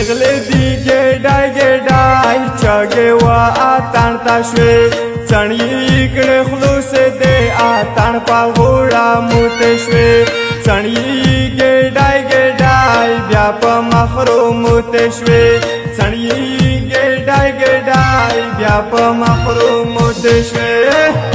पेगले दी गेडाय चगेवा ताणता श्वे चणी इकडे खलुसे दे ताण पागोळा मुते श्वे चणी गेडाय व्याप मखरो मुते श्वे चणी गेडाय व्याप मखरो मुते श्वे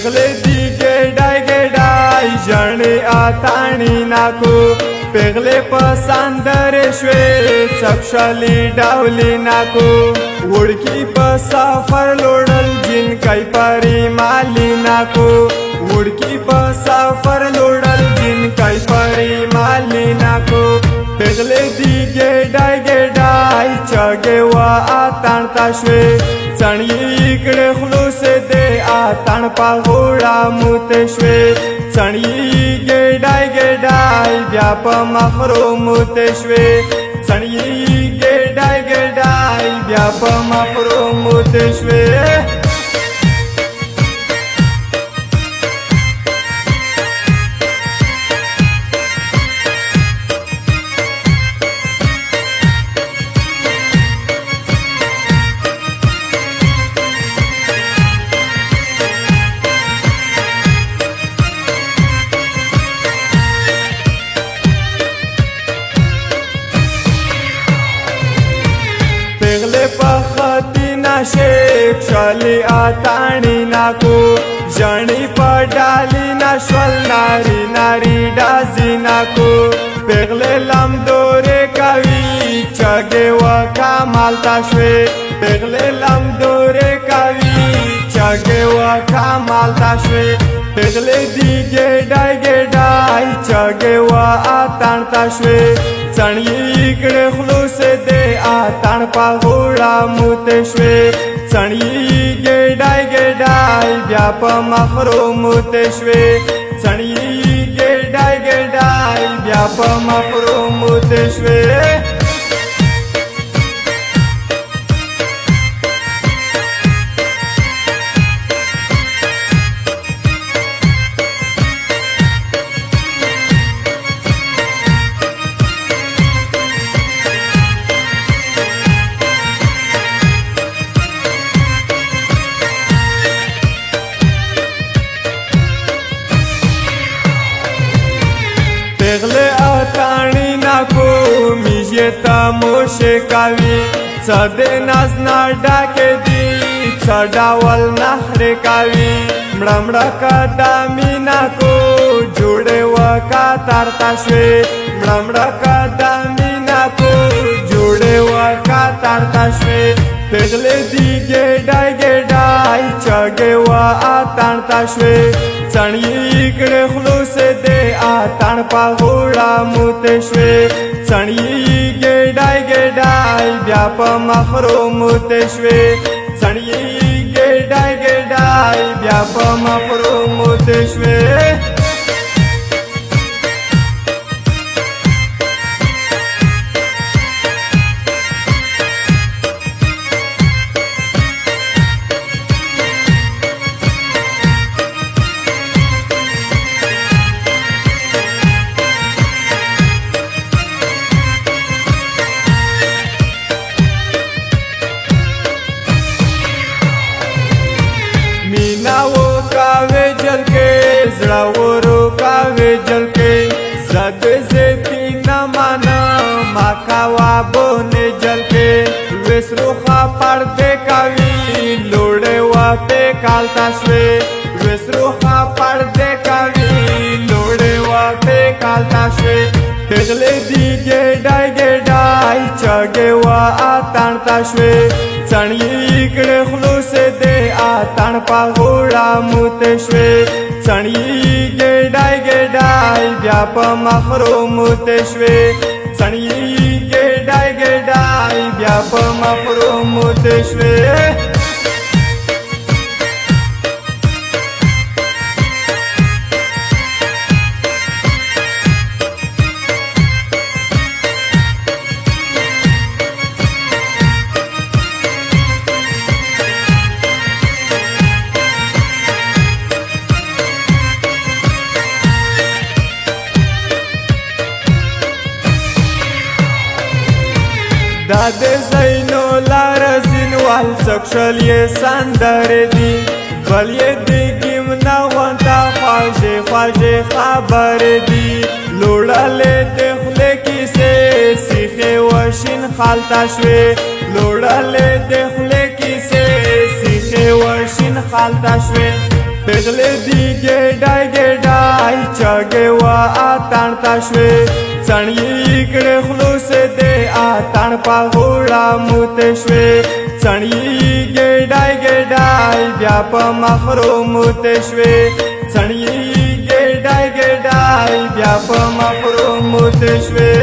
पेगले दी गेडाय जणे आताणी नाको पेगले पसांदरे श्वे चक्षली डावली नाको उडकी पसाफर लोडल जिन काही परी माली नाको उडकी पसाफर लोडल जिन काही परी माली नाको पेगले दी गेडाय चगेवा ताणता श्वे चणी इकडे खलुसे दे ताण पागोळा मुते श्वे चणी गेडाय व्याप मखरो मुते श्वे चणी गेडाय व्याप मखरो मुते श्वे पेगले पखती नाशेक शली आताणी नाको जणी पडाली नाश्वल नारी डाजी नाको पेगले लमदोरे कावी चगेवा कामालता श्वे पेगले लमदोरे कावी चगेवा कामालता श्वे पेगले दी गेडाय चगेवा ताणता श्वे चणी इकडे खलुसे दे ताण पागोळा मुते श्वे चणी गेडाय व्याप मखरो मुते श्वे चणी गेडाय व्याप मखरो मुते श्वे पेगले आताणी नाको मिजे तमोशे कावी चदे नाजना डाके दी चडावल नाखरे कावी मडमडा कदामी नाको जुडे वका तारता श्वे मडमडा कदामी नाको जुडे वका तारता श्वे पेगले दी गेडाय चगेवा ताणता श्वे चणी इकडे खलुसे दे ताण पागोळा मुते श्वे चणी गेडाय व्याप मखरो मुते श्वे चणी गेडाय व्याप मखरो मुते श्वे मीनावो कावे जल के जड़ावो कावे जल के सदे से तीन माना माकावा बोने जल के वेसरुखा पड़ते कावी लोड़े वापे कालता श्वे वेसरुखा पड़ते कावी लोड़े वापे काल خالتا شوی پغلی دی گیډای گیډای چګه وا اتانتا شوی څنګه کړه خلوص دې اتان په غوړه موت شوی څنګه گیډای گیډای بیا په محروم موت شوی څنګه گیډای گیډای بیا په محروم موت شوی دا د زینو لار زینوال څکشل یې سندر دی بل یې دیګم نه وانتا خواجه خواجه خبر دی لوړلې د خله کیسه سیخه وشین خالتا شوی لوړلې د خله کیسه سیخه وشین خالتا شوی پغله دی گیډای گیډای چګه وا اتانتا شوی څنګه کړه خلوص دې اتان په غوړه موت شوی څنګه گیډای گیډای بیا په محروم موت شوی څنګه گیډای گیډای بیا په محروم موت شوی